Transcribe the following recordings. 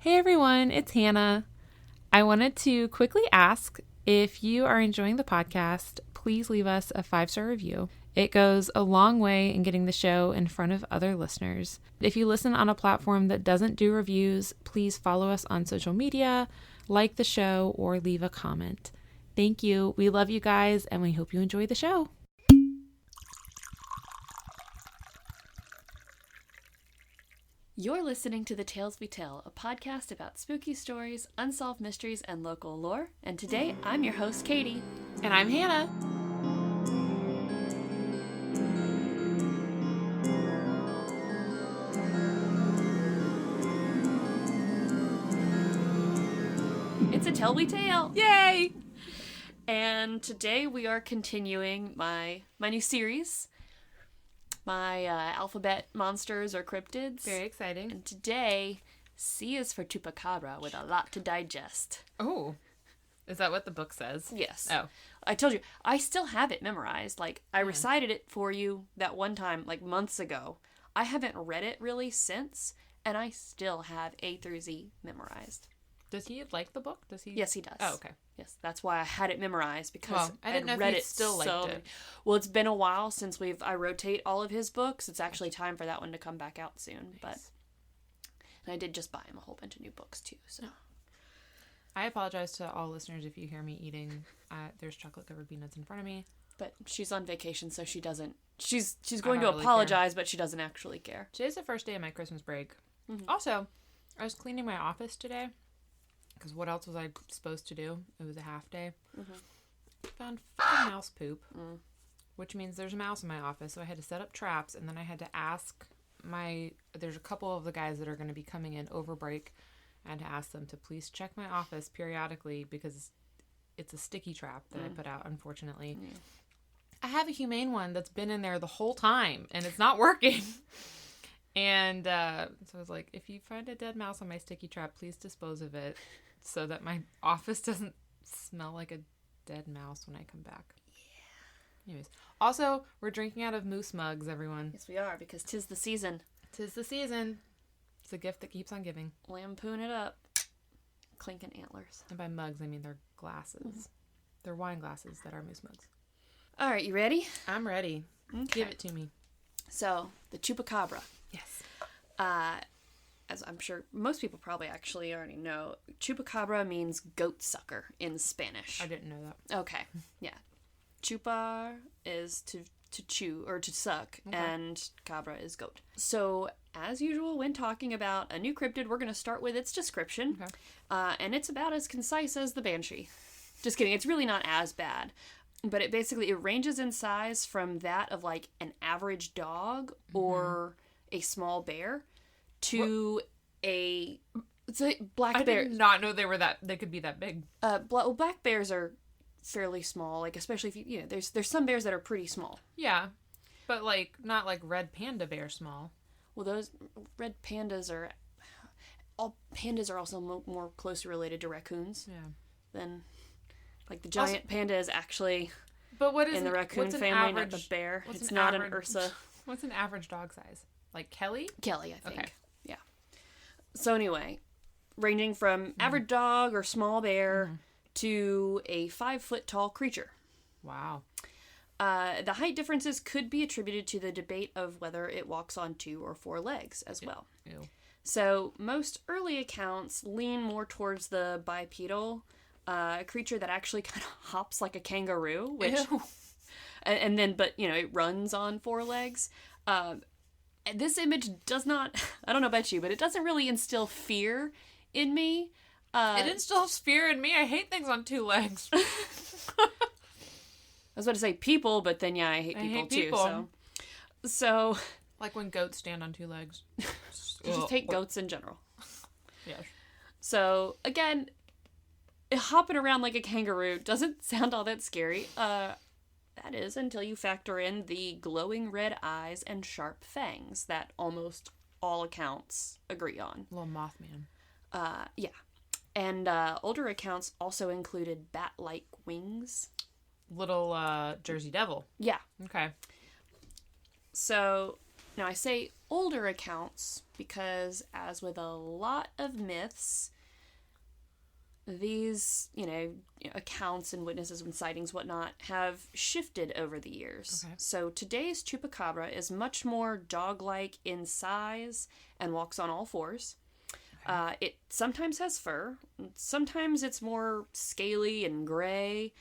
Hey everyone, it's Hannah. I wanted to quickly ask if you are enjoying the podcast, please leave us a 5-star review. It goes a long way in getting the show in front of other listeners. If you listen on a platform that doesn't do reviews, please follow us on social media, like the show, or leave a comment. Thank you. We love you guys, and we hope you enjoy the show. You're listening to The Tales We Tell, a podcast about spooky stories, unsolved mysteries, and local lore. And today, I'm your host, Katy. And I'm Hannah. It's a Tell We Tale! Yay! And today we are continuing my new series, my alphabet monsters or cryptids. Very exciting. And today, C is for Chupacabra with a lot to digest. Oh, is that what the book says? Yes. Oh. I told you, I still have it memorized. Like, I recited it for you that one time, like, months ago. I haven't read it really since, and I still have A through Z memorized. Does he like the book? Does he? Yes, he does. Oh, okay. Yes, that's why I had it memorized, because I didn't know read if he it still liked it. Well, it's been a while since I rotate all of his books. It's actually time for that one to come back out soon. Nice. And I did just buy him a whole bunch of new books too. So I apologize to all listeners if you hear me eating. There's chocolate covered peanuts in front of me. But she's on vacation, so she doesn't. She's going to don't really apologize, but she doesn't actually care. Today's the first day of my Christmas break. Mm-hmm. Also, I was cleaning my office today. Because what else was I supposed to do? It was a half day. Mm-hmm. Found fucking mouse poop. Which means there's a mouse in my office. So I had to set up traps. And then I had to ask there's a couple of the guys that are going to be coming in over break. I had to ask them to please check my office periodically. Because it's a sticky trap that I put out, unfortunately. I have a humane one that's been in there the whole time. And it's not working. And so I was like, if you find a dead mouse on my sticky trap, please dispose of it. So that my office doesn't smell like a dead mouse when I come back. Yeah. Anyways. Also, we're drinking out of moose mugs, everyone. Yes, we are, because 'tis the season. 'Tis the season. It's a gift that keeps on giving. Lampoon it up. Clinking antlers. And by mugs, I mean they're glasses. Mm-hmm. They're wine glasses that are moose mugs. All right, you ready? I'm ready. Okay. Give it to me. So, the Chupacabra. Yes. As I'm sure most people probably actually already know, Chupacabra means goat sucker in Spanish. I didn't know that. Okay. Yeah. Chupa is to chew or to suck, okay. And cabra is goat. So, as usual, when talking about a new cryptid, we're going to start with its description. Okay. And it's about as concise as the banshee. Just kidding. It's really not as bad. But it ranges in size from that of like an average dog or a small bear to it's a black bear. I did not know they could be that big. Black bears are fairly small, like especially if there's some bears that are pretty small. Yeah, but like not like red panda bear small. Well, those red pandas are also more closely related to raccoons. Yeah. Than like the giant panda is actually. But what is in the raccoon family, not the bear? It's not an Ursa. What's an average dog size? Like Kelly? Kelly, I think. Okay. Yeah. So anyway, ranging from average dog or small bear to a 5-foot tall creature. Wow. The height differences could be attributed to the debate of whether it walks on 2 or 4 legs as well. Ew. So most early accounts lean more towards the bipedal creature that actually kind of hops like a kangaroo, which, but it runs on 4 legs. This image does not, I don't know about you, but it doesn't really instill fear in me. It instills fear in me. I hate things on 2 legs. I was about to say people, but then I hate people too. So like when goats stand on 2 legs. You just hate goats in general. Yes. So again, hopping around like a kangaroo doesn't sound all that scary. That is until you factor in the glowing red eyes and sharp fangs that almost all accounts agree on. Little Mothman. Yeah. And older accounts also included bat-like wings. Little Jersey Devil. Yeah. Okay. So, now I say older accounts, because as with a lot of myths, these, accounts and witnesses and sightings, whatnot, have shifted over the years. Okay. So today's Chupacabra is much more dog-like in size and walks on all fours. Okay. It sometimes has fur. Sometimes it's more scaly and gray.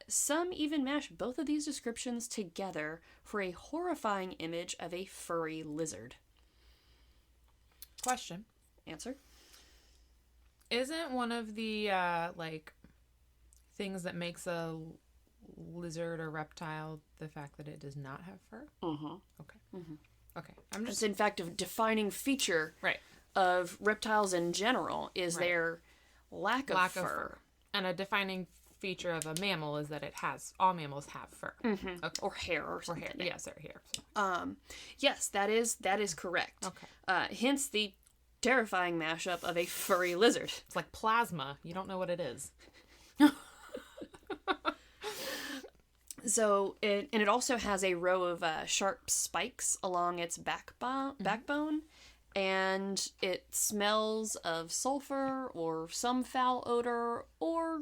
Some even mash both of these descriptions together for a horrifying image of a furry lizard. Question. Answer. Isn't one of the, things that makes a lizard or reptile the fact that it does not have fur? Mm-hmm. Okay. Mm-hmm. Okay. It's, in fact, a defining feature right. of reptiles in general is right. their lack of fur. And a defining feature of a mammal is that all mammals have fur. Mm-hmm. Okay. Or hair or something. Or hair. Yes, or hair. Yes, that is correct. Okay. Hence the terrifying mashup of a furry lizard. It's like plasma. You don't know what it is. So, it also has a row of sharp spikes along its backbone, and it smells of sulfur or some foul odor or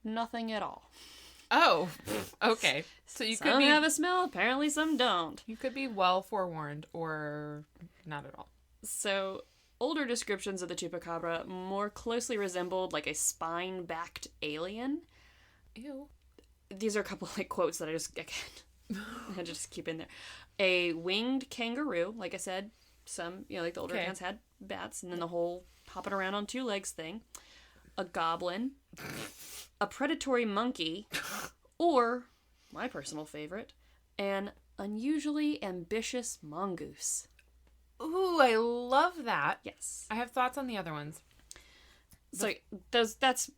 nothing at all. Oh, okay. So you some have a smell, apparently some don't. You could be well forewarned or not at all. So, older descriptions of the Chupacabra more closely resembled like a spine-backed alien. Ew. These are a couple quotes that I just keep in there. A winged kangaroo, like I said, some, like the older accounts had bats, and then the whole hopping around on two legs thing. A goblin, a predatory monkey, or, my personal favorite, an unusually ambitious mongoose. Ooh, I love that. Yes. I have thoughts on the other ones. So that's,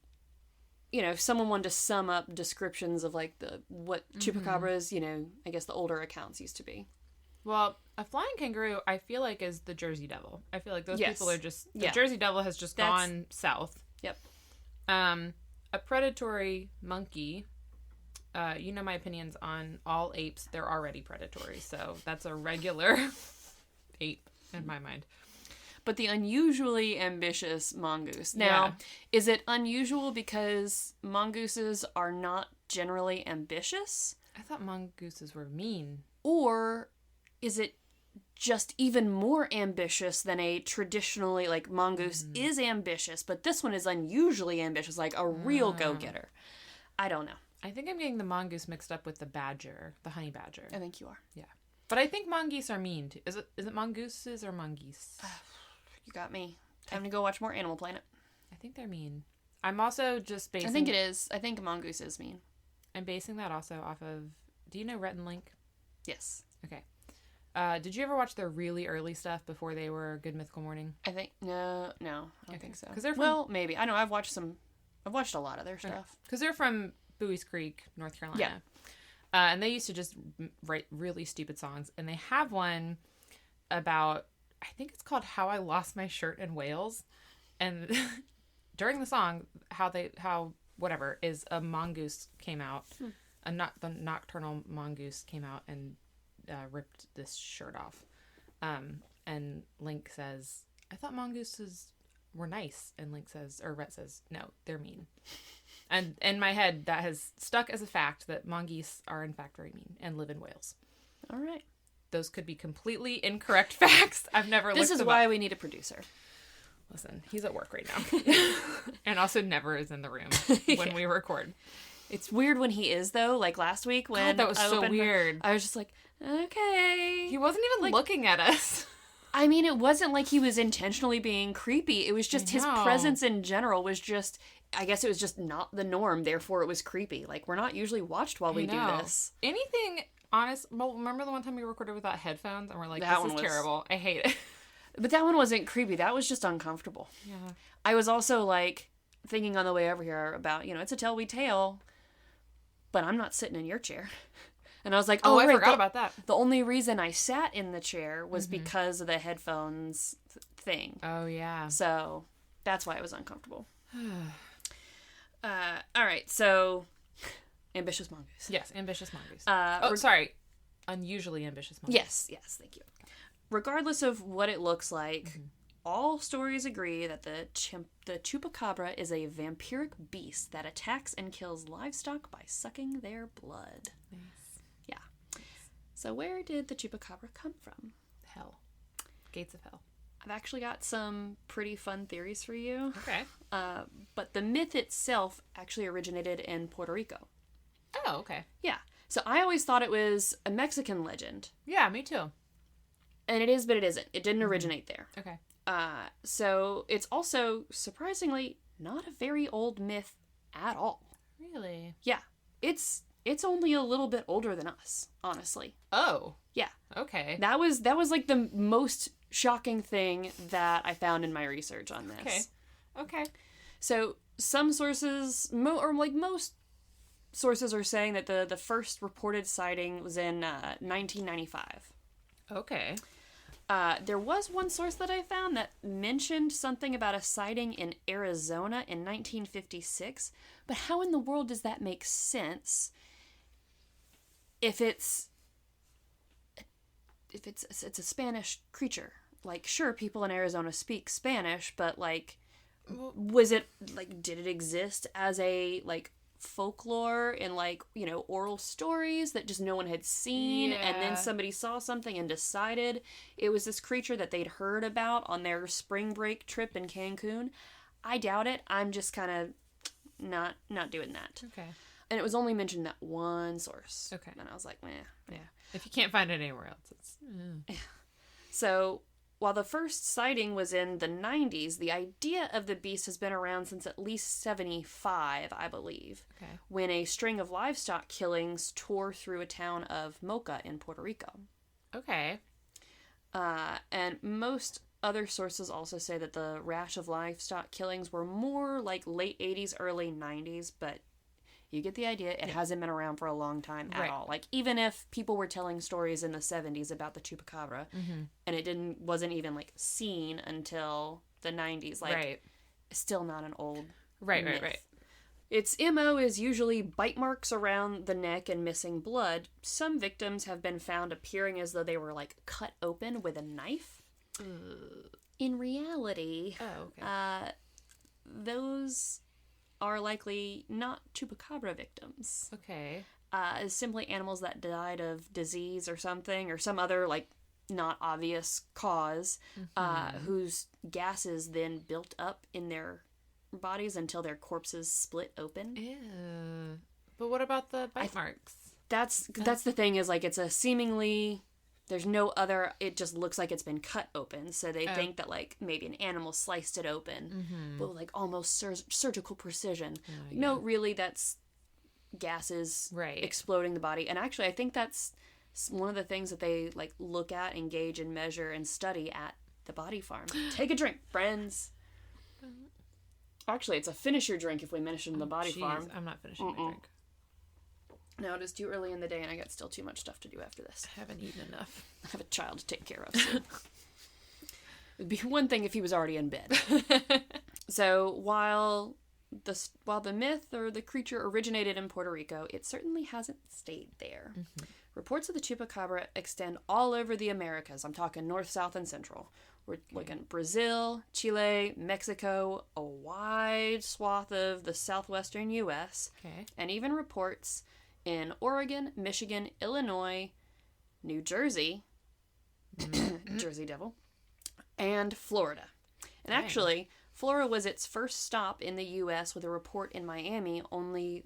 if someone wanted to sum up descriptions of what chupacabras, I guess the older accounts used to be. Well, a flying kangaroo, I feel like, is the Jersey Devil. I feel like those people are just... The yeah. Jersey Devil has just gone south. Yep. A predatory monkey, my opinions on all apes. They're already predatory, so that's a regular ape in my mind. But the unusually ambitious mongoose. Now, is it unusual because mongooses are not generally ambitious? I thought mongooses were mean. Or is it just even more ambitious than a traditionally, mongoose is ambitious, but this one is unusually ambitious, like a real go-getter? I don't know. I think I'm getting the mongoose mixed up with the badger, the honey badger. I think you are. Yeah. But I think mongoose are mean too. Is it mongooses or mongoose? You got me. Time to go watch more Animal Planet. I think they're mean. I'm also just basing... I think it is. I think mongoose is mean. I'm basing that also off of... Do you know Rhett and Link? Yes. Okay. Did you ever watch their really early stuff before they were Good Mythical Morning? I think... No, I don't think so. 'Cause they're from... Well, maybe. I know. I've watched a lot of their stuff. Because they're from Bowie's Creek, North Carolina. Yeah. And they used to just write really stupid songs. And they have one about... I think it's called How I Lost My Shirt in Wales. And during the song, is a mongoose came out. The nocturnal mongoose came out and ripped this shirt off. And Link says, I thought mongooses were nice. And Rhett says, no, they're mean. And in my head, that has stuck as a fact that mongoose are in fact very mean and live in Wales. All right. Those could be completely incorrect facts. I've never looked them up. This is why we need a producer. Listen, he's at work right now. And also never is in the room when we record. It's weird when he is, though. Like last week when that was so weird. I was just like, okay. He wasn't even looking at us. I mean, it wasn't like he was intentionally being creepy. It was just his presence in general was just... I guess it was just not the norm. Therefore, it was creepy. Like, we're not usually watched while we do this. Anything... Honest, well, remember the one time we recorded without headphones and we're like, this is terrible. I hate it. But that one wasn't creepy. That was just uncomfortable. Yeah. I was also thinking on the way over here about, it's a tell we tale, but I'm not sitting in your chair. And I was like, I forgot about that. The only reason I sat in the chair was because of the headphones thing. Oh, yeah. So that's why it was uncomfortable. All right, so... Ambitious mongoose. Yes, ambitious mongoose. Sorry. Unusually ambitious mongoose. Yes, thank you. regardless of what it looks like, all stories agree that the Chupacabra is a vampiric beast that attacks and kills livestock by sucking their blood. Nice. Yeah. So where did the Chupacabra come from? Hell. Gates of hell. I've actually got some pretty fun theories for you. Okay. But the myth itself actually originated in Puerto Rico. Oh, okay. Yeah. So I always thought it was a Mexican legend. Yeah, me too. And it is, but it isn't. It didn't originate there. Okay. So it's also, surprisingly, not a very old myth at all. Really? Yeah. It's only a little bit older than us, honestly. Oh. Yeah. Okay. That was like the most shocking thing that I found in my research on this. Okay. So some sources, most sources are saying that the first reported sighting was in 1995. Okay. There was one source that I found that mentioned something about a sighting in Arizona in 1956, but how in the world does that make sense if it's a Spanish creature? Like, sure, people in Arizona speak Spanish, but like, was it like, did it exist as a like folklore and like, you know, oral stories that just no one had seen, and then somebody saw something and decided it was this creature that they'd heard about on their spring break trip in Cancun? I doubt it. I'm just kind of not doing that. Okay. And it was only mentioned in that one source. Okay. And I was like, meh. Yeah. If you can't find it anywhere else, it's... So, while the first sighting was in the 90s, the idea of the beast has been around since at least 75, I believe, when a string of livestock killings tore through a town of Mocha in Puerto Rico. Okay. And most other sources also say that the rash of livestock killings were more like late 80s, early 90s, but you get the idea. It hasn't been around for a long time at all. Like, even if people were telling stories in the 70s about the Chupacabra, and it wasn't even, like, seen until the 90s, like, still not an old myth. Right. Its MO is usually bite marks around the neck and missing blood. Some victims have been found appearing as though they were, like, cut open with a knife. In reality, those are likely not Chupacabra victims. Okay. Simply animals that died of disease or something, or some other, like, not obvious cause, whose gases then built up in their bodies until their corpses split open. Ew. But what about the bite marks? That's the thing, is, like, it's a seemingly... There's no other... It just looks like it's been cut open, so they think that, like, maybe an animal sliced it open, but with, like, almost surgical precision. No, really, that's gases exploding the body. And actually, I think that's one of the things that they, like, look at, engage, and measure and study at the body farm. Take a drink, friends. Actually, it's a finish your drink if we mention the body farm. I'm not finishing my drink. No, it is too early in the day, and I got still too much stuff to do after this. I haven't eaten enough. I have a child to take care of, so. It'd be one thing if he was already in bed. So, while the myth or the creature originated in Puerto Rico, it certainly hasn't stayed there. Reports of the Chupacabra extend all over the Americas. I'm talking north, south, and central. We're looking Brazil, Chile, Mexico, a wide swath of the southwestern U.S., and even reports in Oregon, Michigan, Illinois, New Jersey, Jersey Devil, and Florida. And actually, Florida was its first stop in the U.S. with a report in Miami only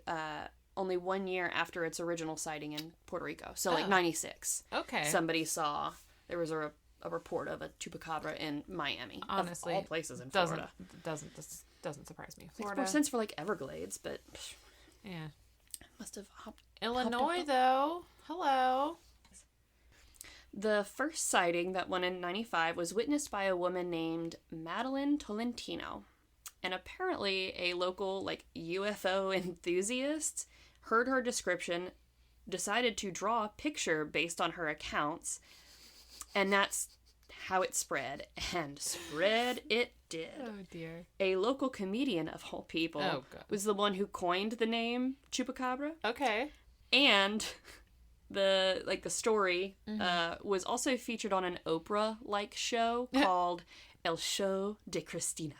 1 year after its original sighting in Puerto Rico. So, like, 96. Okay. Somebody saw, there was a report of a Chupacabra in Miami. Honestly. Of all places in Florida. Doesn't surprise me. Makes more sense for, like, Everglades, but... Yeah. Must have hopped. Illinois, though. Hello. The first sighting, that one in 95, was witnessed by a woman named Madeline Tolentino. And apparently a local, like, UFO enthusiast heard her description, decided to draw a picture based on her accounts, and that's how it spread. And spread it did. Oh, dear. A local comedian, of all people, was the one who coined the name Chupacabra. Okay. And the story was also featured on an Oprah-like show called El Show de Cristina.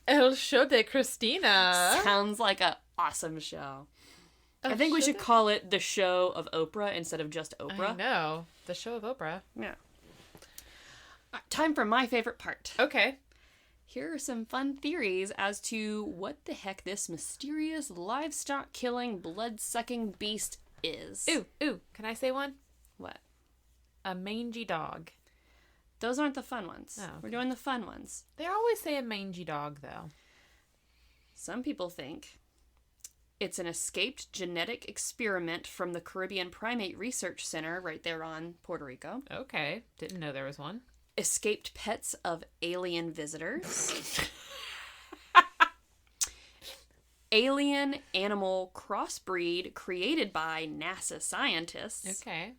El Show de Cristina. Sounds like an awesome show. I think we should call it The Show of Oprah instead of just Oprah. I know. The Show of Oprah. Yeah. Time for my favorite part. Okay. Here are some fun theories as to what the heck this mysterious livestock-killing, blood-sucking beast is. Ooh. Can I say one? What? A mangy dog. Those aren't the fun ones. Oh, okay. We're doing the fun ones. They always say a mangy dog, though. Some people think it's an escaped genetic experiment from the Caribbean Primate Research Center right there on Puerto Rico. Okay. Didn't know there was one. Escaped pets of alien visitors. Alien animal crossbreed created by NASA scientists. Okay.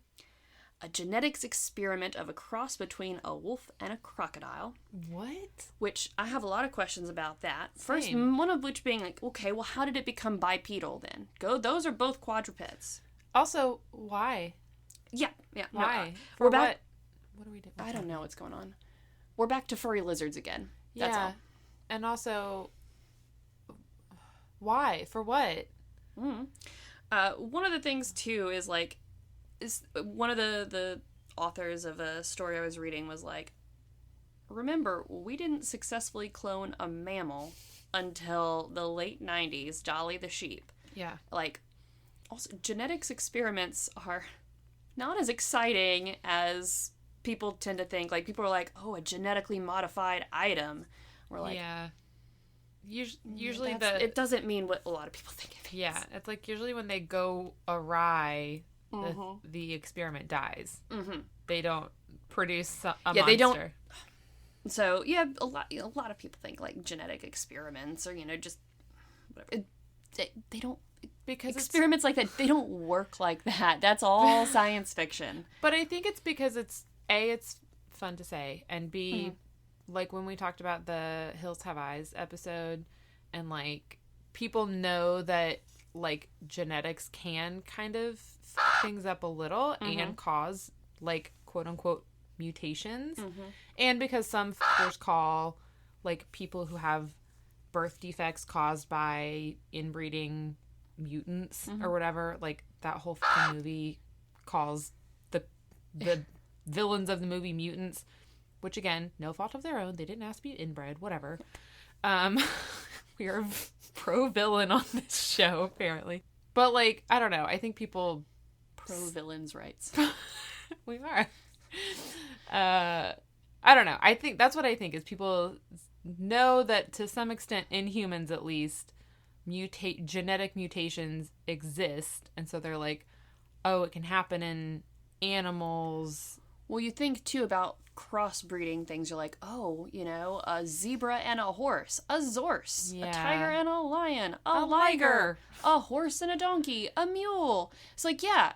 A genetics experiment of a cross between a wolf and a crocodile. What? Which I have a lot of questions about that. First, Same. one of which being like, okay, well, how did it become bipedal then? Those are both quadrupeds. Also, why? Yeah. Why? We're For back. What are we doing? I don't know what's going on. We're back to furry lizards again. That's all. And also, why? For what? One of the things too is one of the authors of a story I was reading was like, remember, we didn't successfully clone a mammal until the late 90s, Dolly the sheep. Yeah. Also, genetics experiments are not as exciting as people tend to think. People are like, oh, a genetically modified item. We're like, yeah. Usually it doesn't mean what a lot of people think it means. Yeah, it's usually when they go awry, the experiment dies. Mm-hmm. They don't produce a monster. They don't. So yeah, a lot of people think genetic experiments or just whatever. They don't, because experiments like that, they don't work like that. That's all science fiction. But I think it's because it's fun to say, and B, when we talked about the Hills Have Eyes episode, and people know that genetics can kind of f things up a little and cause quote unquote mutations, and because some fuckers call people who have birth defects caused by inbreeding mutants or whatever, that whole fucking movie calls the villains of the movie mutants, which again, no fault of their own, they didn't ask to be inbred, whatever. We are pro villain on this show apparently, but I don't know, I think people pro villains rights. We are. I don't know, I think that's what I think is people know that to some extent in humans at least genetic mutations exist, and so they're like, oh, it can happen in animals. Well, you think too about crossbreeding things. You're like, oh, a zebra and a horse, a zorse, a tiger and a lion, a liger, a horse and a donkey, a mule. It's yeah,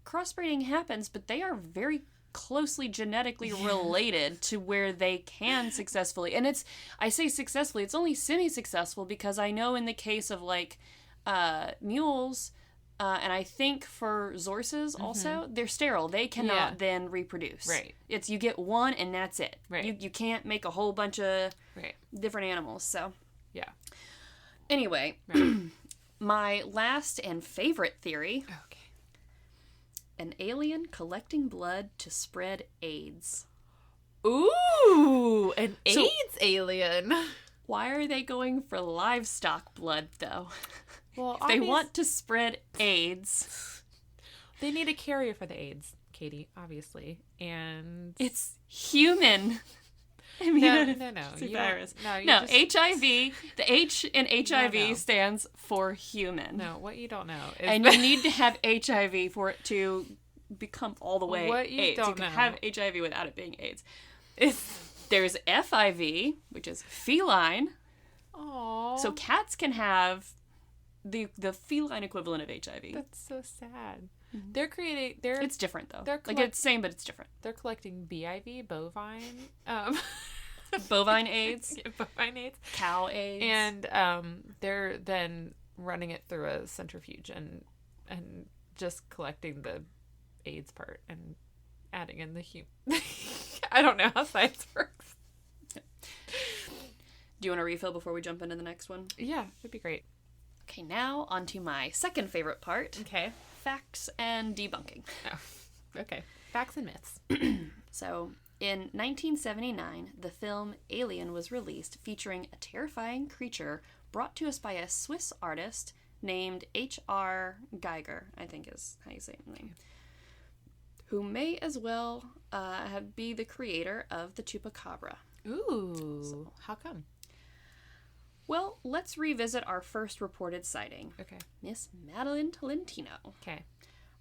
crossbreeding happens, but they are very closely genetically related to where they can successfully. And I say successfully, it's only semi-successful because I know in the case of mules, and I think for zorses also, they're sterile. They cannot then reproduce. Right. It's you get one and that's it. Right. You can't make a whole bunch of different animals. So yeah. Anyway, my last and favorite theory. Okay. An alien collecting blood to spread AIDS. Ooh, an AIDS alien. Why are they going for livestock blood, though? Well, if they want to spread AIDS, they need a carrier for the AIDS, Katie, obviously. And it's human. I mean, no. It's a virus. No, HIV. The H in HIV stands for human. No, what you don't know is and you need to have HIV for it to become all the way what you AIDS. Don't you can know. have HIV without it being AIDS. There's FIV, which is feline. Aww. So cats can have the feline equivalent of HIV. That's so sad. Mm-hmm. It's different though. It's the same, but it's different. They're collecting BIV, bovine, bovine AIDS, bovine AIDS, cow AIDS, and they're then running it through a centrifuge and just collecting the AIDS part and adding in the I don't know how science works. Do you want to refill before we jump into the next one? Yeah, that'd be great. Okay, now on to my second favorite part. Okay. Facts and debunking. Oh, okay. Facts and myths. So, in 1979, the film Alien was released, featuring a terrifying creature brought to us by a Swiss artist named H.R. Geiger, I think is how you say his name, who may as well be the creator of the Chupacabra. Ooh. So, how come? Well, let's revisit our first reported sighting. Okay. Miss Madeline Tolentino. Okay.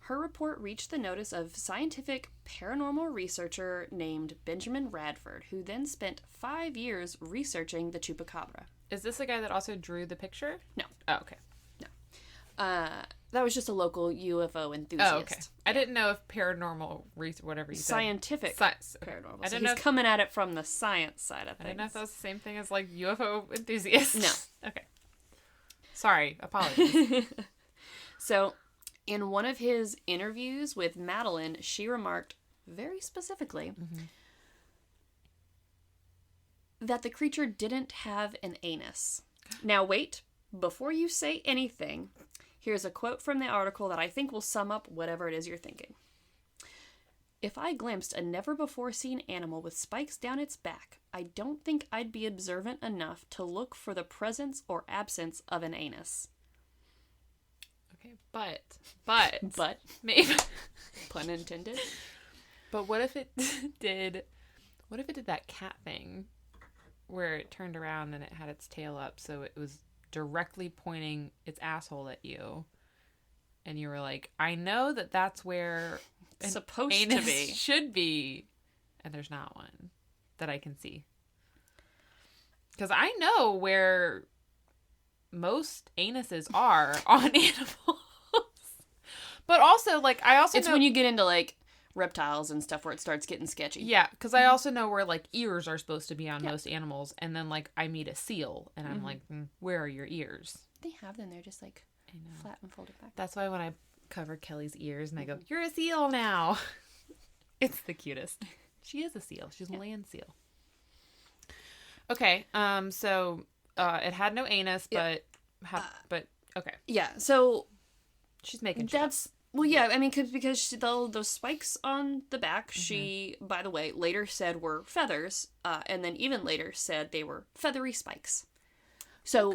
Her report reached the notice of scientific paranormal researcher named Benjamin Radford, who then spent 5 years researching the Chupacabra. Is this the guy that also drew the picture? No. Oh, okay. No. That was just a local UFO enthusiast. Oh, okay. I didn't know if paranormal whatever you said. Scientific paranormal. I So didn't know he's coming at it from the science side of things. I didn't know if that was the same thing as like UFO enthusiasts. No. Okay. Sorry. Apologies. So, in one of his interviews with Madeline, she remarked very specifically that the creature didn't have an anus. Now wait, before you say anything, here's a quote from the article that I think will sum up whatever it is you're thinking. If I glimpsed a never-before-seen animal with spikes down its back, I don't think I'd be observant enough to look for the presence or absence of an anus. Okay, but maybe pun intended. But what if it did that cat thing where it turned around and it had its tail up so it was directly pointing its asshole at you and you were like, I know that that's where it's supposed anus to be, should be, and there's not one that I can see, because I know where most anuses are on animals. But also, like, I also it's know when you get into like reptiles and stuff where it starts getting sketchy. Yeah, because I also know where like ears are supposed to be on most animals, and then like I meet a seal and I'm like, where are your ears? They have them. They're just like flat and folded back. That's why when I cover Kelly's ears and I go, you're a seal now. It's the cutest. She is a seal. She's a land seal. Okay, so it had no anus, but okay. Yeah, so she's making that's well, yeah. I mean, because those spikes on the back, she, by the way, later said were feathers, and then even later said they were feathery spikes. So,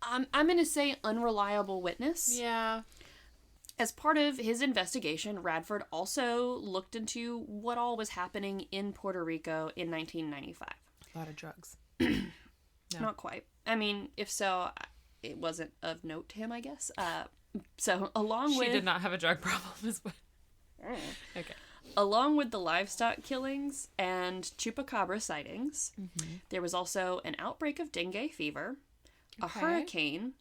I'm gonna say unreliable witness. Yeah. As part of his investigation, Radford also looked into what all was happening in Puerto Rico in 1995. A lot of drugs. No. Not quite. I mean, if so, it wasn't of note to him, I guess. So, she did not have a drug problem as well. Okay. Along with the livestock killings and Chupacabra sightings, there was also an outbreak of dengue fever, a hurricane,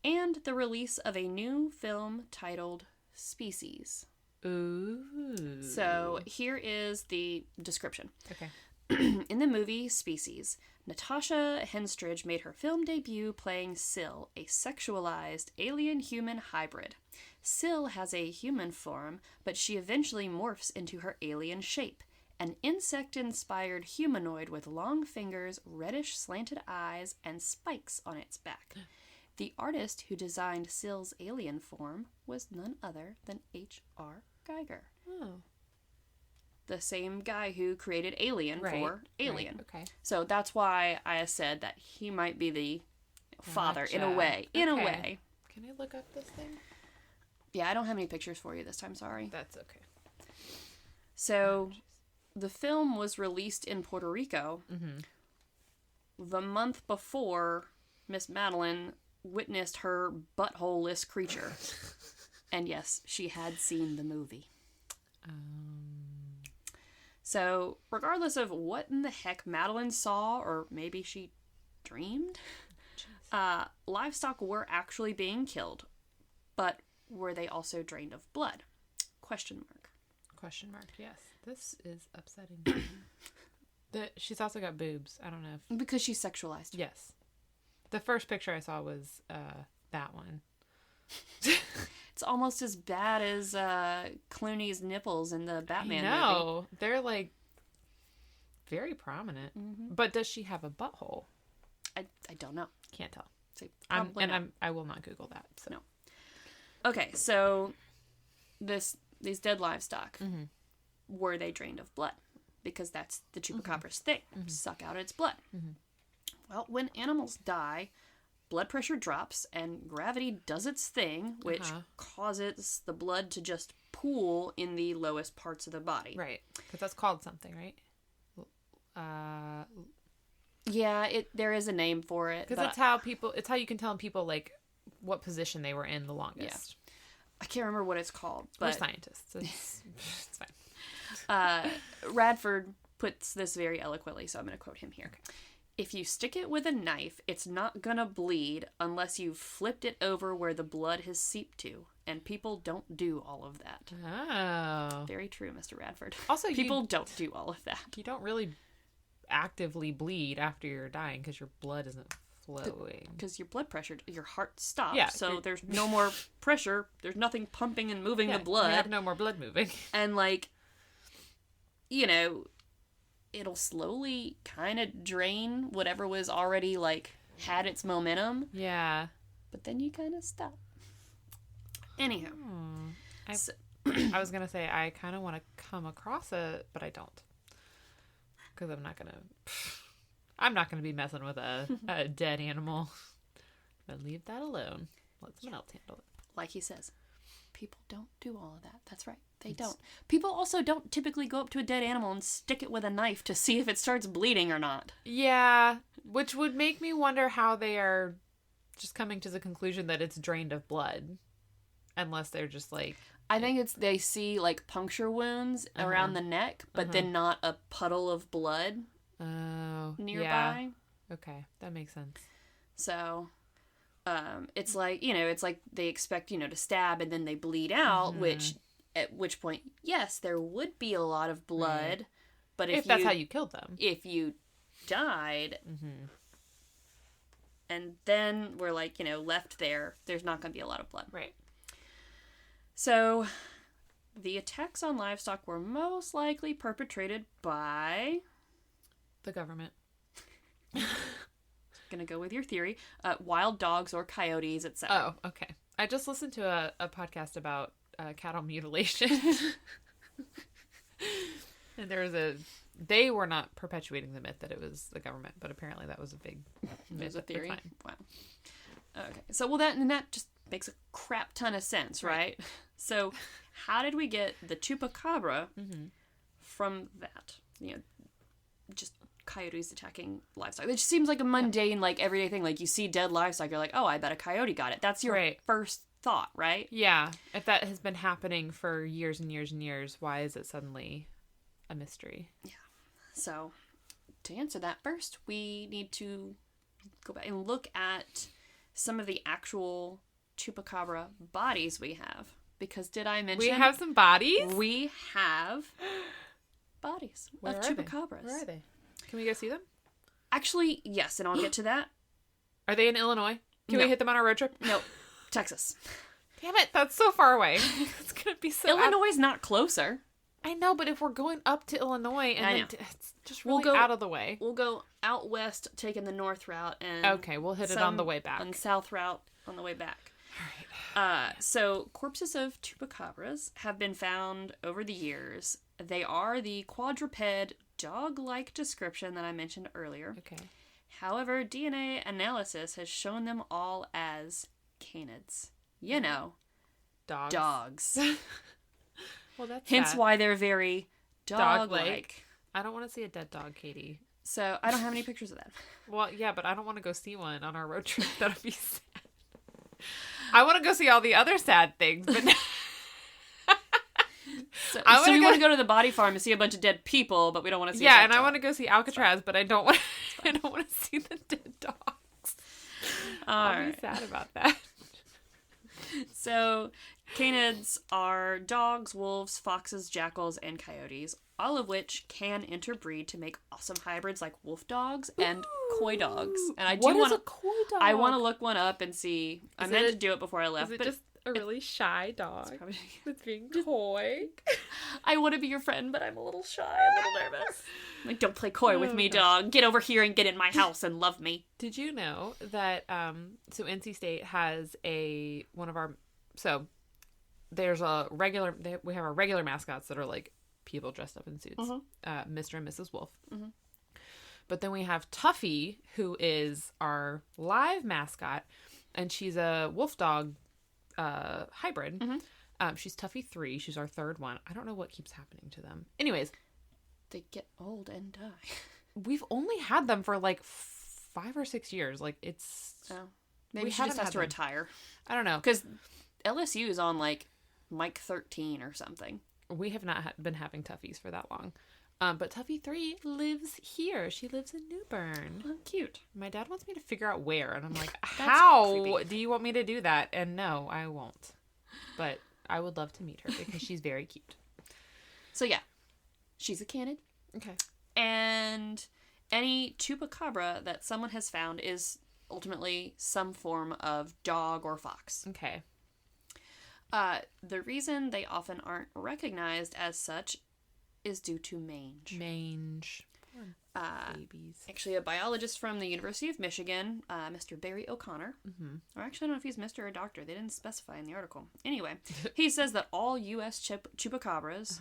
and the release of a new film titled Species. Ooh. So here is the description. Okay. In the movie Species, Natasha Henstridge made her film debut playing Syl, a sexualized alien-human hybrid. Syl has a human form, but she eventually morphs into her alien shape, an insect-inspired humanoid with long fingers, reddish slanted eyes, and spikes on its back. The artist who designed Syl's alien form was none other than H.R. Geiger. Oh. The same guy who created Alien for Alien. Right. Okay. So that's why I said that he might be the father in a way. In a way. Can I look up this thing? Yeah, I don't have any pictures for you this time, sorry. That's okay. So, the film was released in Puerto Rico the month before Miss Madeline witnessed her butthole-less creature. And yes, she had seen the movie. So, regardless of what in the heck Madeline saw, or maybe she dreamed, livestock were actually being killed. But were they also drained of blood? Question mark. Question mark, yes. This is upsetting. She's also got boobs. I don't know if... Because she's sexualized. Yes. The first picture I saw was that one. It's It's almost as bad as Clooney's nipples in the Batman movie. No, they're like very prominent. Mm-hmm. But does she have a butthole? I don't know. Can't tell. So I will not Google that. So. No. Okay, so these dead livestock, mm-hmm. were they drained of blood? Because that's the Chupacabra's thing. Mm-hmm. Suck out its blood. Mm-hmm. Well, when animals die, blood pressure drops and gravity does its thing, which causes the blood to just pool in the lowest parts of the body. Right. Because that's called something, right? Yeah, there is a name for it. Because it's how you can tell people, like, what position they were in the longest. Yeah. I can't remember what it's called. But we're scientists. It's fine. Radford puts this very eloquently, so I'm going to quote him here. Okay. If you stick it with a knife, it's not going to bleed unless you've flipped it over where the blood has seeped to. And people don't do all of that. Oh. Very true, Mr. Radford. Also, people don't do all of that. You don't really actively bleed after you're dying because your blood isn't flowing. Because your blood pressure, your heart stops. Yeah, so there's no more pressure. There's nothing pumping and moving the blood. You have no more blood moving. And, like, you know, it'll slowly kind of drain whatever was already, like, had its momentum. Yeah. But then you kind of stop. Anyhow. I was going to say, I kind of want to come across it, but I don't. Because I'm not going to be messing with a dead animal. But leave that alone. Let someone else handle it. Like he says, people don't do all of that. That's right. They don't. People also don't typically go up to a dead animal and stick it with a knife to see if it starts bleeding or not. Yeah, which would make me wonder how they are just coming to the conclusion that it's drained of blood. Unless they're just like... I think they see, like, puncture wounds around the neck, but then not a puddle of blood nearby. Yeah. Okay, that makes sense. So, it's like, it's like they expect, to stab and then they bleed out, at which point, yes, there would be a lot of blood, right. But if that's how you killed them. If you died, and then we're, like, left there's not going to be a lot of blood. Right. So, the attacks on livestock were most likely perpetrated by... the government. Gonna go with your theory. Wild dogs or coyotes, etc. Oh, okay. I just listened to a podcast about cattle mutilation. And they were not perpetuating the myth that it was the government, but apparently that was a big myth. It was a theory? Wow. Okay. So, well, that just makes a crap ton of sense, right? So, how did we get the Chupacabra from that? Just coyotes attacking livestock. It just seems like a mundane, like, everyday thing. Like, you see dead livestock, you're like, oh, I bet a coyote got it. That's your first thought, right? Yeah. If that has been happening for years and years and years, why is it suddenly a mystery? Yeah. So, to answer that first, we need to go back and look at some of the actual Chupacabra bodies we have. Because did I mention... we have some bodies? We have bodies of Chupacabras. Where are they? Can we go see them? Actually, yes, and I'll get to that. Are they in Illinois? Can we hit them on our road trip? No. Texas. Damn it, that's so far away. It's going to be so... Illinois is not closer. I know, but if we're going up to Illinois, and it's just really out of the way. We'll go out west, taking the north route, and... okay, we'll hit it on the way back. And south route on the way back. All right. So, corpses of Chupacabras have been found over the years. They are the quadruped, dog-like description that I mentioned earlier. Okay. However, DNA analysis has shown them all as canids. Dogs. Well, that's hence sad. why they're very dog-like. I don't want to see a dead dog, Katie. So, I don't have any pictures of that. Well, yeah, but I don't want to go see one on our road trip. That'd be sad. I want to go see all the other sad things, but... so you want to go to the body farm and see a bunch of dead people, but we don't want to see. Yeah, and I want to go see Alcatraz, but I don't want. I don't want to see the dead dogs. I'll be sad about that. So, canids are dogs, wolves, foxes, jackals, and coyotes, all of which can interbreed to make awesome hybrids like wolf dogs and coy dogs. And I do want a coy dog? I want to look one up and see. I meant to do it before I left. Is it just a really shy dog Probably... that's being coy. I want to be your friend, but I'm a little shy, a little nervous. Like, don't play coy with me, dog. Get over here and get in my house and love me. Did you know that, so NC State has so there's we have our regular mascots that are like people dressed up in suits, Mr. and Mrs. Wolf. Mm-hmm. But then we have Tuffy, who is our live mascot, and she's a wolf dog hybrid. Mm-hmm. She's Tuffy 3. She's our third one. I don't know what keeps happening to them. Anyways. They get old and die. We've only had them for like 5 or 6 years. Like, it's... Oh. Maybe she just has to retire. I don't know. Because LSU is on like Mike 13 or something. We have not been having Tuffies for that long. But Tuffy 3 lives here. She lives in New Bern. Oh, cute. My dad wants me to figure out where. And I'm like, how creepy. do you want me to do that? And no, I won't. But I would love to meet her because she's very cute. So yeah, she's a canid. Okay. And any chupacabra that someone has found is ultimately some form of dog or fox. Okay. The reason they often aren't recognized as such is due to mange. Mange. Poor babies. Actually, a biologist from the University of Michigan, Mr. Barry O'Connor, or actually I don't know if he's Mr. or Doctor. They didn't specify in the article. Anyway, he says that all U.S. chupacabras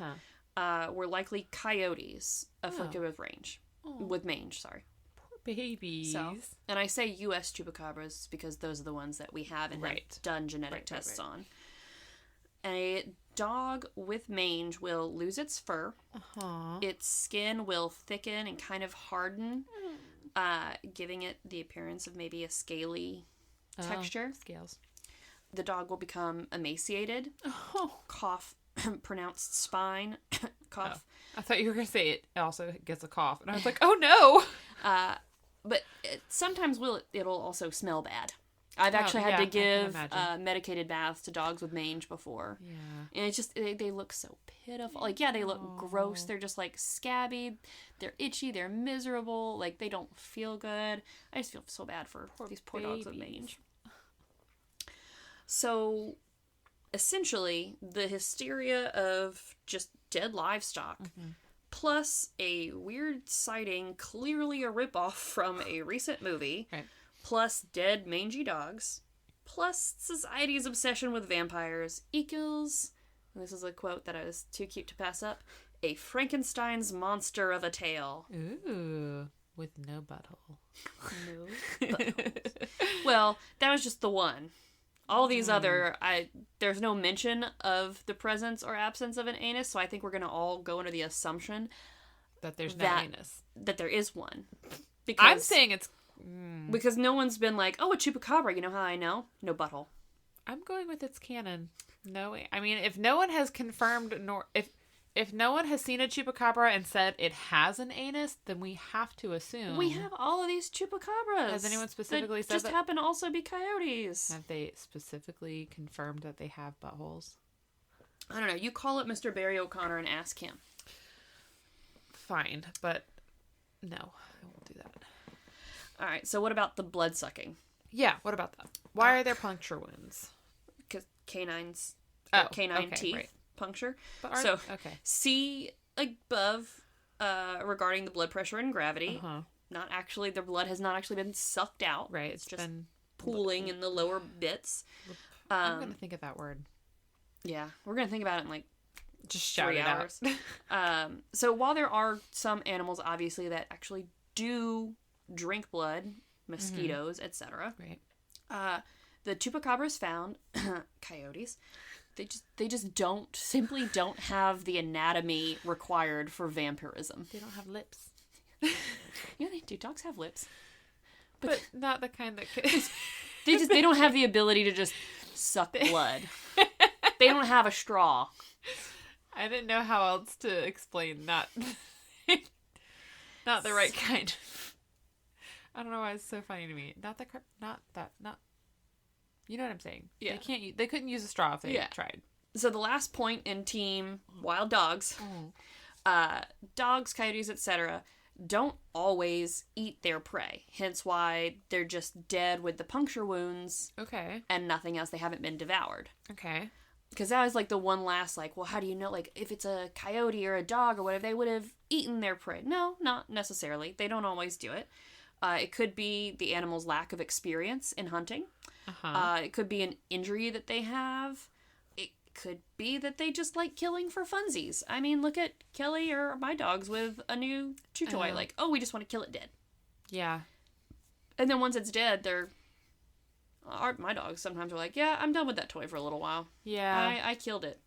were likely coyotes afflicted with mange, sorry. Poor babies. So, and I say U.S. chupacabras because those are the ones that we have and have done genetic tests on. A dog with mange will lose its fur. Its skin will thicken and kind of harden, giving it the appearance of maybe a scaly texture. Scales. The dog will become emaciated. Cough, pronounced spine, cough. I thought you were going to say it also gets a cough. And I was like, oh no! But sometimes it'll also smell bad. I've actually had to give medicated baths to dogs with mange before. Yeah. And it's just, they look so pitiful. Like, yeah, they look gross. They're just, like, scabby. They're itchy. They're miserable. Like, they don't feel good. I just feel so bad for these poor dogs with mange. So, essentially, the hysteria of just dead livestock, plus a weird sighting, clearly a ripoff from a recent movie, plus dead mangy dogs, plus society's obsession with vampires equals, and this is a quote that I was too cute to pass up, a Frankenstein's monster of a tale. Ooh, with no butthole. No buttholes. Well, that was just the one. All these other, there's no mention of the presence or absence of an anus, so I think we're going to all go under the assumption that there's no anus. That there is one. Because I'm saying it's... Because no one's been like, oh, a chupacabra, you know how I know? No butthole. I'm going with its canon. No way. I mean, if no one has confirmed, if no one has seen a chupacabra and said it has an anus, then we have to assume. We have all of these chupacabras. Has anyone specifically said just that? happen to also be coyotes. Have they specifically confirmed that they have buttholes? I don't know. You call it Mr. Barry O'Connor and ask him. Fine, but no, I won't do that. All right, so what about the blood sucking? Yeah, what about that? Why are there puncture wounds? Because canine teeth right. puncture. See above regarding the blood pressure and gravity. Not actually, the blood has not actually been sucked out. Right, it's just been pooling in the lower bits. I'm going to think of that word. Yeah, we're going to think about it in like just shout 3 hours. So while there are some animals, obviously, that actually do drink blood, mosquitoes, etc. Right. The chupacabras found, coyotes, they just simply don't have the anatomy required for vampirism. They don't have lips. Yeah, they do. Dogs have lips, but not the kind that they don't have the ability to just suck blood. They don't have a straw. I didn't know how else to explain not the right kind. I don't know why it's so funny to me. Not you know what I'm saying? Yeah. They couldn't use a straw if they tried. So the last point in team wild dogs, dogs, coyotes, etc., don't always eat their prey. Hence why they're just dead with the puncture wounds. Okay. And nothing else. They haven't been devoured. Okay. Because that was like the one last, like, well, how do you know, like, if it's a coyote or a dog or whatever, they would have eaten their prey. No, not necessarily. They don't always do it. It could be the animal's lack of experience in hunting. It could be an injury that they have. It could be that they just like killing for funsies. I mean, look at Kelly or my dogs with a new chew toy. Like, oh, we just want to kill it dead. Yeah. And then once it's dead, my dogs sometimes are like, yeah, I'm done with that toy for a little while. Yeah. I killed it.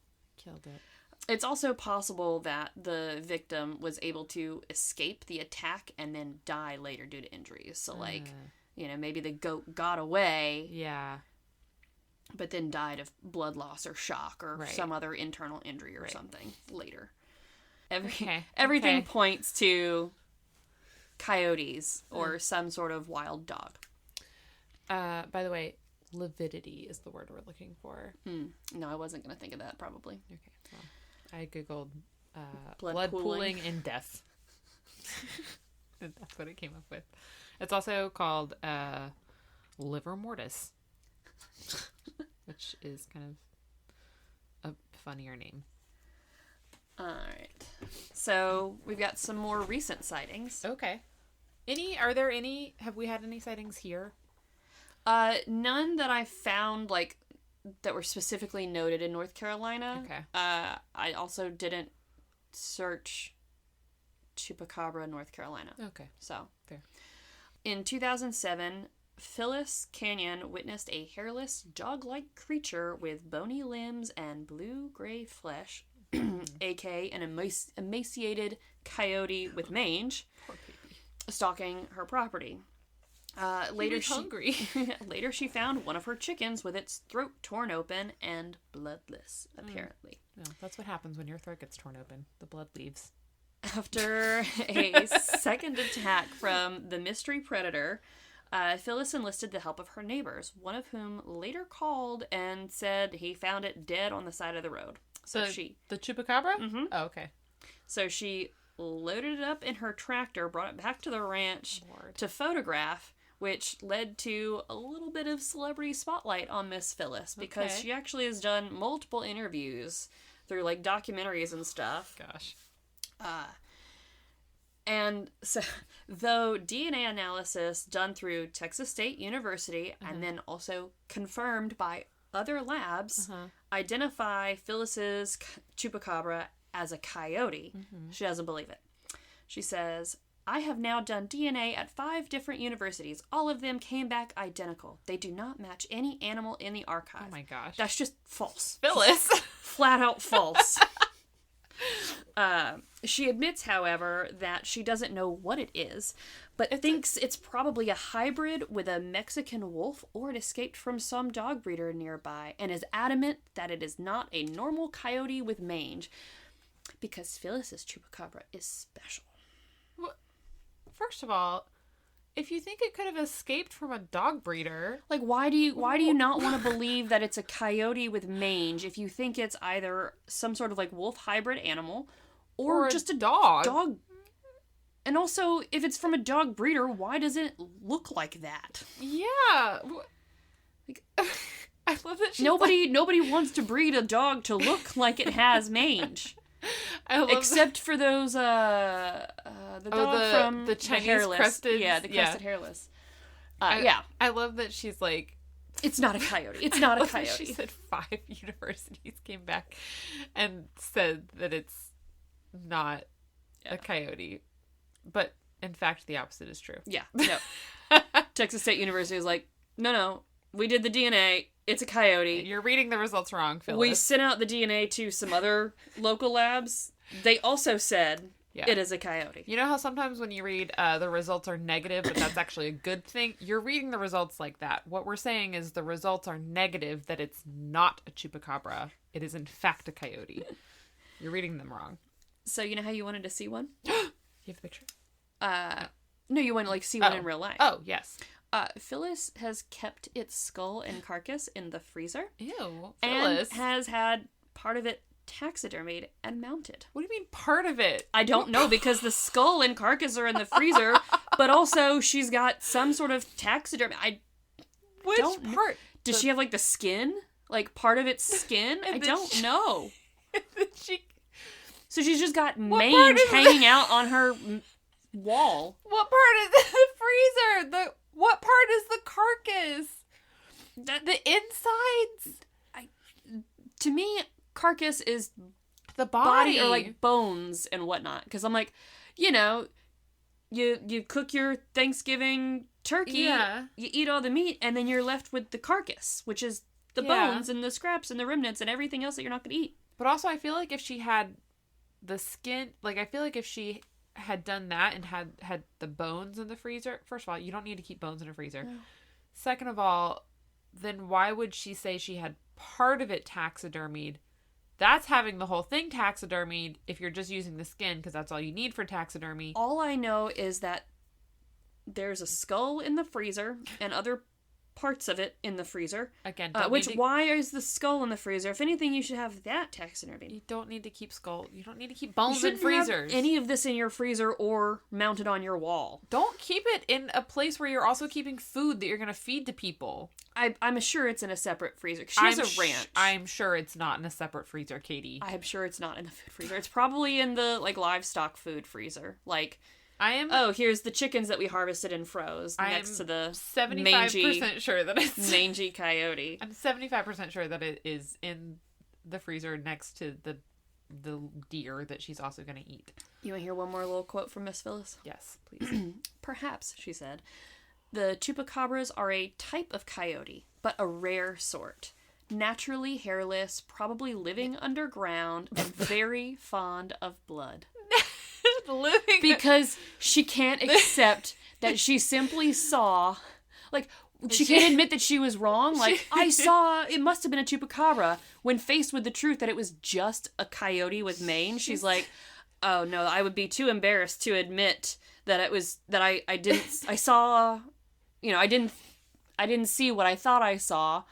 It's also possible that the victim was able to escape the attack and then die later due to injuries. So, like, maybe the goat got away. Yeah. But then died of blood loss or shock or some other internal injury or something later. Everything points to coyotes or some sort of wild dog. By the way, lividity is the word we're looking for. No, I wasn't going to think of that, probably. Okay, well, I googled blood pooling and death. That's what it came up with. It's also called liver mortis, which is kind of a funnier name. All right. So we've got some more recent sightings. Okay. Have we had any sightings here? None that I found, like, that were specifically noted in North Carolina. Okay. I also didn't search Chupacabra, North Carolina. Okay. So. Fair. In 2007, Phyllis Canyon witnessed a hairless, dog-like creature with bony limbs and blue-gray flesh, aka an emaciated coyote with mange, stalking her property. Later she found one of her chickens with its throat torn open and bloodless, apparently. Yeah, that's what happens when your throat gets torn open. The blood leaves. After a second attack from the mystery predator, Phyllis enlisted the help of her neighbors, one of whom later called and said he found it dead on the side of the road. So the Chupacabra? Mm-hmm. Oh, okay. So she loaded it up in her tractor, brought it back to the ranch to photograph, which led to a little bit of celebrity spotlight on Miss Phyllis, because she actually has done multiple interviews through, like, documentaries and stuff. Gosh. And so, though DNA analysis done through Texas State University and then also confirmed by other labs identify Phyllis's Chupacabra as a coyote, she doesn't believe it. She says, I have now done DNA at 5 different universities. All of them came back identical. They do not match any animal in the archive. Oh my gosh. That's just false. Phyllis. Flat out false. She admits, however, that she doesn't know what it is, but thinks it's probably a hybrid with a Mexican wolf, or it escaped from some dog breeder nearby, and is adamant that it is not a normal coyote with mange, because Phyllis's Chupacabra is special. Well, first of all, if you think it could have escaped from a dog breeder, like, why do you not want to believe that it's a coyote with mange if you think it's either some sort of, like, wolf hybrid animal or just a dog? And also, if it's from a dog breeder, why does it look like that? Yeah. Like, I love that nobody wants to breed a dog to look like it has mange. Except for those the dog from the Chinese hairless. Crested, the crested hairless. I love that she's like, it's not a coyote. It's not a coyote. She said 5 universities came back and said that it's not a coyote, but in fact the opposite is true. Yeah, no. Texas State University was like, no, we did the DNA. It's a coyote. You're reading the results wrong, Phyllis. We sent out the DNA to some other local labs. They also said it is a coyote. You know how sometimes when you read the results are negative, but that's actually a good thing? You're reading the results like that. What we're saying is the results are negative, that it's not a Chupacabra. It is in fact a coyote. You're reading them wrong. So you know how you wanted to see one? You have a picture? No, you want to, like, see one in real life. Oh, yes. Phyllis has kept its skull and carcass in the freezer. Ew, Phyllis. And has had part of it taxidermied and mounted. What do you mean part of it? I don't know, because the skull and carcass are in the freezer, but also she's got some sort of taxidermy. Which part? Does she have, like, the skin? Like, part of its skin? I don't know. So she's just got mange hanging out on her wall. What part is the freezer? What part is the carcass? The insides? To me, carcass is the body or, like, bones and whatnot. Because I'm like, you know, you cook your Thanksgiving turkey, you eat all the meat, and then you're left with the carcass, which is the bones and the scraps and the remnants and everything else that you're not going to eat. But also, I feel like if she had the skin, like, I feel like if she had done that and had the bones in the freezer, first of all, you don't need to keep bones in a freezer. No. Second of all, then why would she say she had part of it taxidermied? That's having the whole thing taxidermied if you're just using the skin, because that's all you need for taxidermy. All I know is that there's a skull in the freezer and other parts of it in the freezer. Again, why is the skull in the freezer? If anything, you should have that taxidermy. You don't need to keep skull. You don't need to keep bones in freezers. Have any of this in your freezer or mounted on your wall. Don't keep it in a place where you're also keeping food that you're going to feed to people. I'm sure it's in a separate freezer. She has a ranch. I'm sure it's not in a separate freezer, Katie. I'm sure it's not in the food freezer. It's probably in the, like, livestock food freezer. Like, here's the chickens that we harvested and froze next to the 75% sure that it's mangy coyote. I'm 75% sure that it is in the freezer next to the deer that she's also going to eat. You want to hear one more little quote from Miss Phyllis? Yes, please. Perhaps, she said, the chupacabras are a type of coyote, but a rare sort. Naturally hairless, probably living underground, and very fond of blood. Because she can't accept that she simply saw, like, she can't admit that she was wrong. Like, I saw, it must have been a chupacabra. When faced with the truth that it was just a coyote with mange, she's like, oh no, I would be too embarrassed to admit that it was, that I saw, you know, I didn't see what I thought I saw.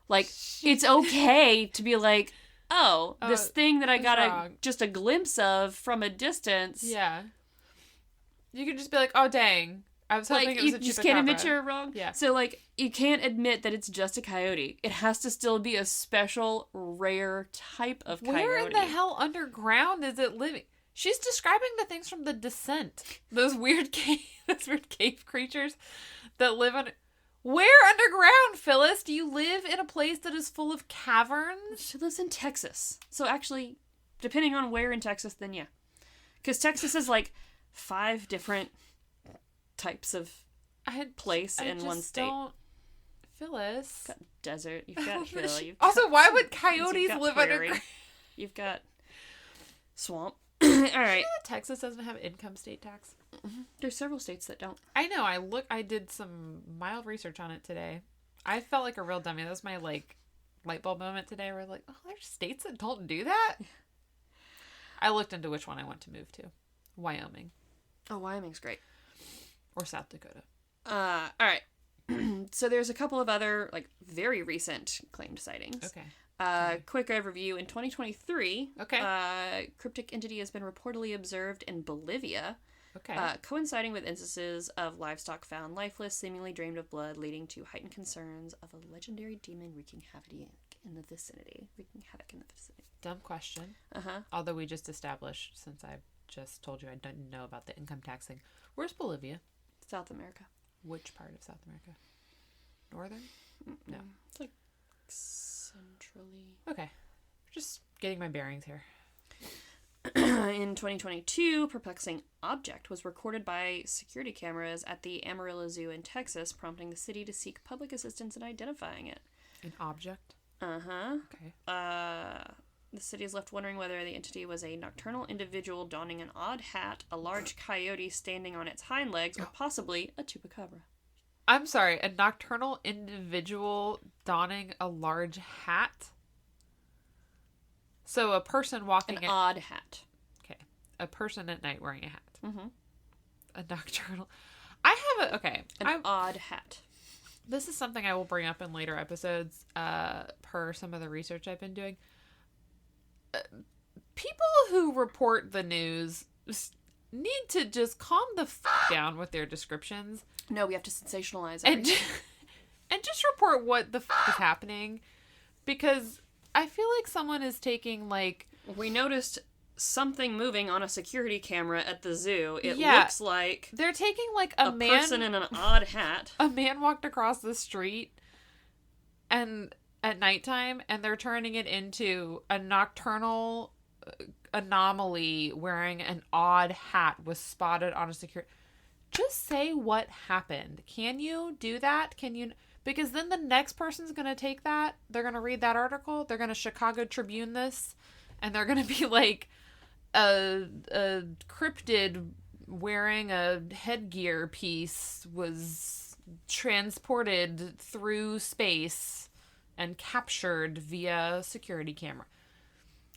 Like, it's okay to be like, oh, this thing that I got just a glimpse of from a distance. Yeah. You could just be like, oh, dang. I was hoping it was a chupacabra. You just can't admit you're wrong? Yeah. So, like, you can't admit that it's just a coyote. It has to still be a special, rare type of coyote. Where in the hell underground is it living? She's describing the things from The Descent. Those weird cave creatures that live on... Where underground, Phyllis? Do you live in a place that is full of caverns? She lives in Texas. So actually, depending on where in Texas, then yeah. Because Texas is like 5 different types of place in one state. Phyllis. You've got desert. You've got hill. Also, why would coyotes live underground? You've got swamp. All right. Texas doesn't have income state tax. Mm-hmm. There's several states that don't. I know. I did some mild research on it today. I felt like a real dummy. That was my, like, light bulb moment today where, like, oh, there's states that don't do that? I looked into which one I want to move to. Wyoming. Oh, Wyoming's great. Or South Dakota. All right. So there's a couple of other, like, very recent claimed sightings. Okay. Quick overview. In 2023, okay. Cryptic entity has been reportedly observed in Bolivia. Okay. Coinciding with instances of livestock found lifeless, seemingly drained of blood, leading to heightened concerns of a legendary demon wreaking havoc in the vicinity. Dumb question. Uh-huh. Although we just established, since I just told you I didn't know about the income tax thing. Where's Bolivia? South America. Which part of South America? Northern? No. It's like centrally. Okay. Just getting my bearings here. In 2022, perplexing object was recorded by security cameras at the Amarillo Zoo in Texas, prompting the city to seek public assistance in identifying it. An object? Uh-huh. Okay. The city is left wondering whether the entity was a nocturnal individual donning an odd hat, a large coyote standing on its hind legs, or possibly a chupacabra. I'm sorry, a nocturnal individual donning a large hat? So a person walking... An odd hat. Okay. A person at night wearing a hat. Mm-hmm. A nocturnal... I have a... Okay. An odd hat. This is something I will bring up in later episodes, per some of the research I've been doing. people who report the news need to just calm the down with their descriptions. No, we have to sensationalize everything. And just report what the is happening. Because I feel like someone is taking, like... We noticed something moving on a security camera at the zoo. It looks like... They're taking, like, a person in an odd hat. A man walked across the street and at nighttime, and they're turning it into a nocturnal anomaly wearing an odd hat was spotted on a security... Just say what happened. Can you do that? Can you... Because then the next person's going to take that. They're going to read that article. They're going to Chicago Tribune this. And they're going to be like, a cryptid wearing a headgear piece was transported through space and captured via security camera.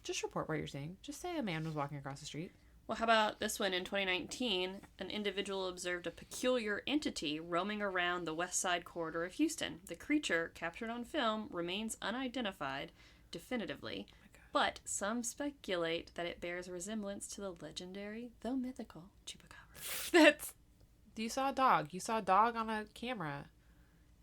Just report what you're seeing. Just say a man was walking across the street. Well, how about this one? In 2019, an individual observed a peculiar entity roaming around the west side corridor of Houston. The creature, captured on film, remains unidentified definitively, but some speculate that it bears a resemblance to the legendary, though mythical, Chupacabra. You saw a dog. You saw a dog on a camera.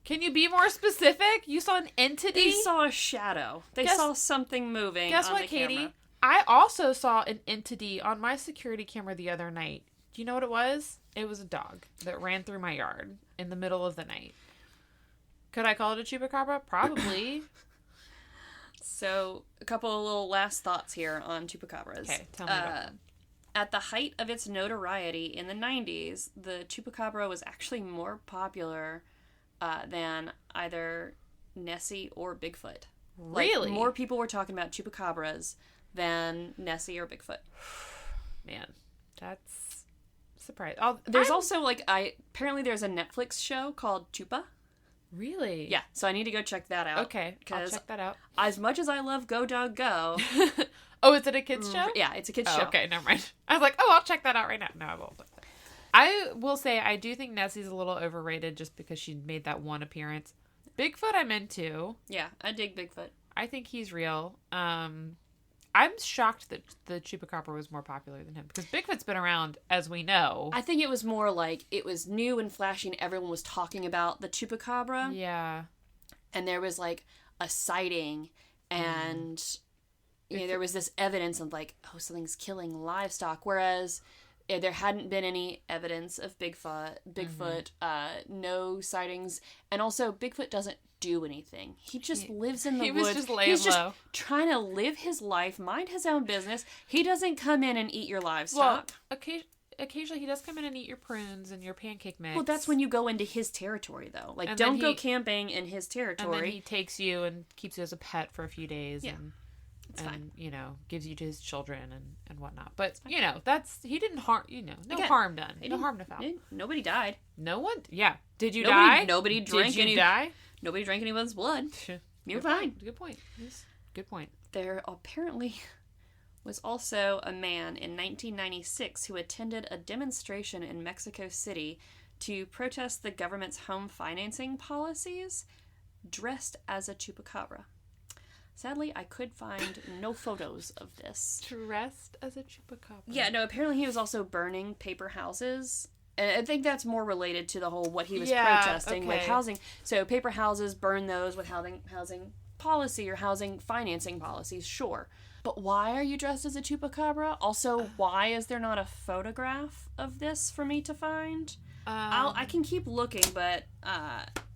Can you be more specific? You saw an entity? They saw a shadow. They saw something moving. Guess on what, the Katie? camera. I also saw an entity on my security camera the other night. Do you know what it was? It was a dog that ran through my yard in the middle of the night. Could I call it a Chupacabra? Probably. So, a couple of little last thoughts here on Chupacabras. Okay, tell me about them. At the height of its notoriety in the 90s, the Chupacabra was actually more popular than either Nessie or Bigfoot. Really? Like, more people were talking about Chupacabras than Nessie or Bigfoot. Man, that's surprising. There's also, like, apparently there's a Netflix show called Chupa. Really? Yeah, so I need to go check that out. Okay, I'll check that out. As much as I love Go Dog Go... Oh, is it a kid's show? Yeah, it's a kid's show. Okay, never mind. I was like, I'll check that out right now. No, I won't. I will say, I do think Nessie's a little overrated just because she made that one appearance. Bigfoot I'm into. Yeah, I dig Bigfoot. I think he's real. I'm shocked that the Chupacabra was more popular than him because Bigfoot's been around, as we know. I think it was more like it was new and flashy and everyone was talking about the Chupacabra. Yeah. And there was like a sighting and there was this evidence of like, oh, something's killing livestock. Whereas there hadn't been any evidence of Bigfoot, no sightings. And also Bigfoot doesn't do anything. He just lives in the woods. Was just laying He's just low. Trying to live his life, mind his own business. He doesn't come in and eat your livestock. Well, occasionally he does come in and eat your prunes and your pancake mix. Well, that's when you go into his territory, though. Like, don't go camping in his territory. And then he takes you and keeps you as a pet for a few days. Yeah. It's fine. You know, gives you to his children and whatnot. But, you know, he didn't harm, harm done. No harm to foul. Nobody died. No one? Yeah. Did you die? Nobody drank Did you die? Nobody drank anyone's blood. You're fine. Good point. Good point. There apparently was also a man in 1996 who attended a demonstration in Mexico City to protest the government's home financing policies dressed as a Chupacabra. Sadly, I could find no photos of this. Dressed as a Chupacabra. Yeah, no, apparently he was also burning paper houses. And I think that's more related to the whole what he was protesting with housing. So paper houses, burn those with housing policy or housing financing policies, sure. But why are you dressed as a Chupacabra? Also, why is there not a photograph of this for me to find? I can keep looking, but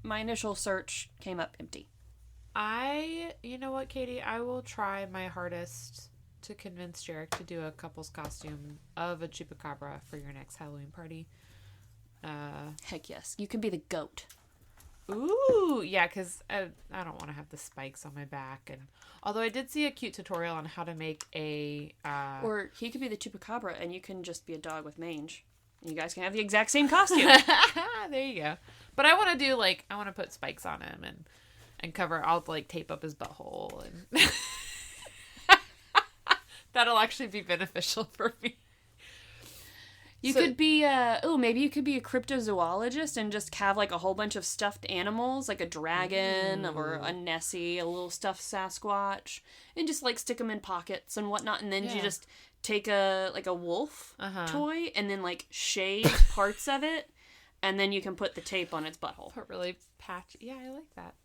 my initial search came up empty. You know what, Katie? I will try my hardest to convince Jarek to do a couple's costume of a Chupacabra for your next Halloween party. Heck yes. You can be the goat. Ooh, yeah, because I don't want to have the spikes on my back. And although I did see a cute tutorial on how to make a... Or he could be the Chupacabra and you can just be a dog with mange. You guys can have the exact same costume. There you go. But I want to do, I want to put spikes on him and cover... I'll, tape up his butthole. And that'll actually be beneficial for me. You could be maybe you could be a cryptozoologist and just have like a whole bunch of stuffed animals, like a dragon or a Nessie, a little stuffed Sasquatch, and just like stick them in pockets and whatnot, and then you just take a wolf toy and then like shave parts of it, and then you can put the tape on its butthole. Put really patchy. Yeah, I like that.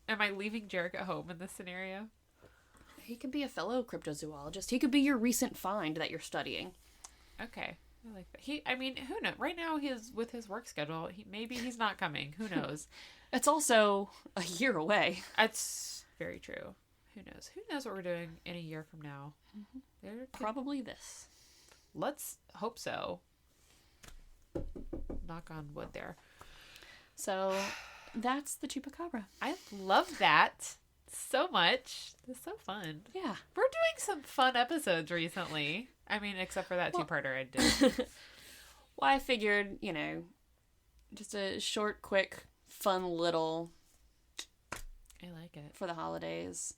Am I leaving Jarek at home in this scenario? He could be a fellow cryptozoologist. He could be your recent find that you're studying. Okay. I like that. Who knows? Right now, with his work schedule, maybe he's not coming. Who knows? It's also a year away. That's very true. Who knows? Who knows what we're doing in a year from now? Probably this. Let's hope so. Knock on wood there. So, that's the Chupacabra. I love that so much. It's so fun. Yeah. We're doing some fun episodes recently. I mean, except for that two-parter I did. Well, I figured, just a short, quick, fun little... I like it. For the holidays.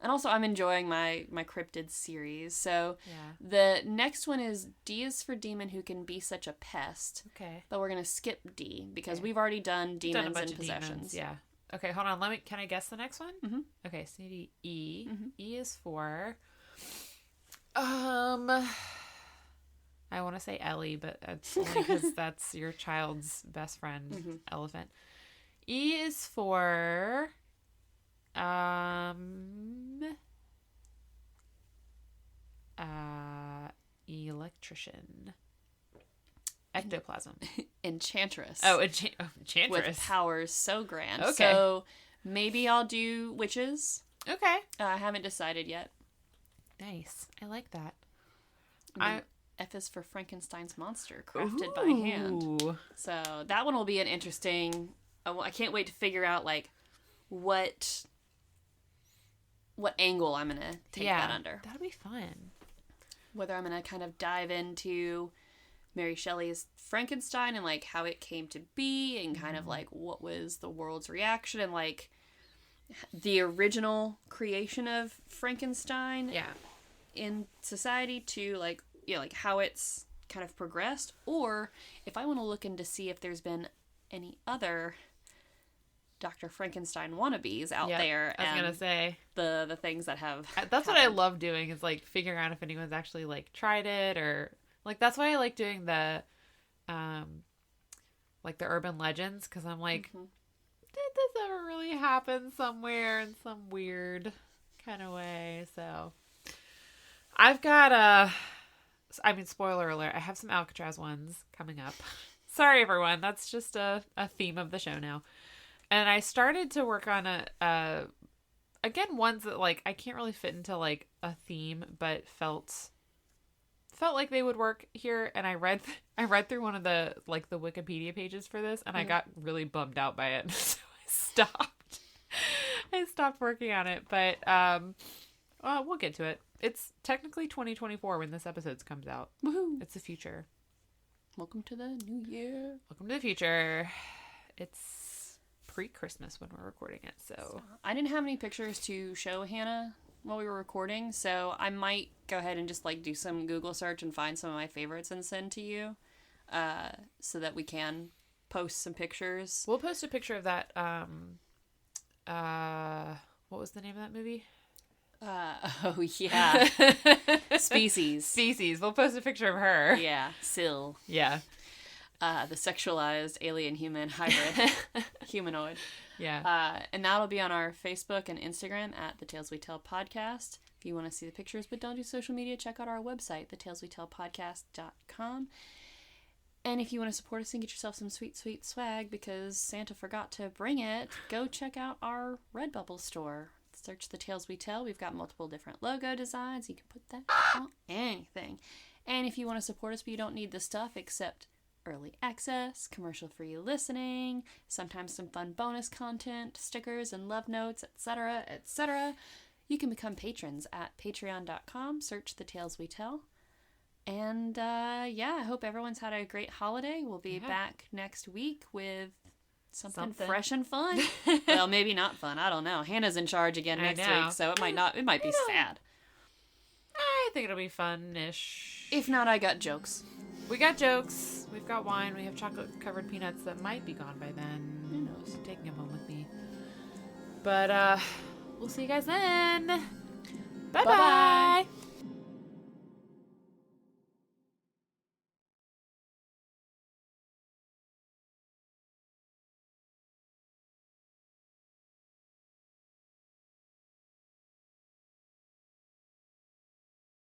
And also, I'm enjoying my cryptid series. So, the next one is D is for Demon Who Can Be Such a Pest. Okay. But we're going to skip D, because we've already done demons and possessions. Yeah. Okay, hold on. Can I guess the next one? Mm-hmm. Okay, C, D, E. Mm-hmm. E is for... I want to say Ellie, but it's only because that's your child's best friend, elephant. E is for... electrician. Ectoplasm. Enchantress. Oh, Enchantress. With powers so grand. Okay. So maybe I'll do witches. Okay. I haven't decided yet. Nice. I like that. F is for Frankenstein's monster, crafted by hand. So that one will be an interesting... I can't wait to figure out, what angle I'm going to take that under. That'll be fun. Whether I'm going to kind of dive into Mary Shelley's Frankenstein and, how it came to be and kind of, what was the world's reaction and, the original creation of Frankenstein in society to, how it's kind of progressed. Or if I want to look in to see if there's been any other Dr. Frankenstein wannabes out there. I was going to say. The things that have That's happened. what I love doing is, figuring out if anyone's actually, tried it or... that's why I like doing the, the urban legends, because I'm like, did this ever really happen somewhere in some weird kind of way? So, I've got spoiler alert, I have some Alcatraz ones coming up. Sorry, everyone, that's just a theme of the show now. And I started to work on again, ones that, I can't really fit into, a theme, but felt like they would work here, and I read through one of the the Wikipedia pages for this, and I got really bummed out by it, so I stopped working on it. But we'll get to it. It's technically 2024 when this episode comes out. Woohoo! It's the future. Welcome to the new year. Welcome to the future. It's pre-Christmas when we're recording it, so I didn't have any pictures to show Hannah while we were recording, so I might go ahead and just do some Google search and find some of my favorites and send to you, so that we can post some pictures. We'll post a picture of that. What was the name of that movie? Oh yeah, Species. We'll post a picture of her. Yeah, Syl. Yeah. The sexualized alien human hybrid humanoid. Yeah. And that'll be on our Facebook and Instagram at The Tales We Tell Podcast. If you want to see the pictures but don't do social media, check out our website, thetaleswetellpodcast.com. And if you want to support us and get yourself some sweet, sweet swag because Santa forgot to bring it, go check out our Redbubble store. Search The Tales We Tell. We've got multiple different logo designs. You can put that on anything. And if you want to support us but you don't need the stuff except early access, commercial-free listening, sometimes some fun bonus content, stickers and love notes, etc., etc., you can become patrons at patreon.com. Search The Tales We Tell. And, I hope everyone's had a great holiday. We'll be back next week with something fresh and fun. Well, maybe not fun. I don't know. Hannah's in charge again next week, so it might be sad. I think it'll be fun-ish. If not, I got jokes. We got jokes. We've got wine. We have chocolate-covered peanuts that might be gone by then. Who knows? I'm taking them home with me. But we'll see you guys then. Bye-bye.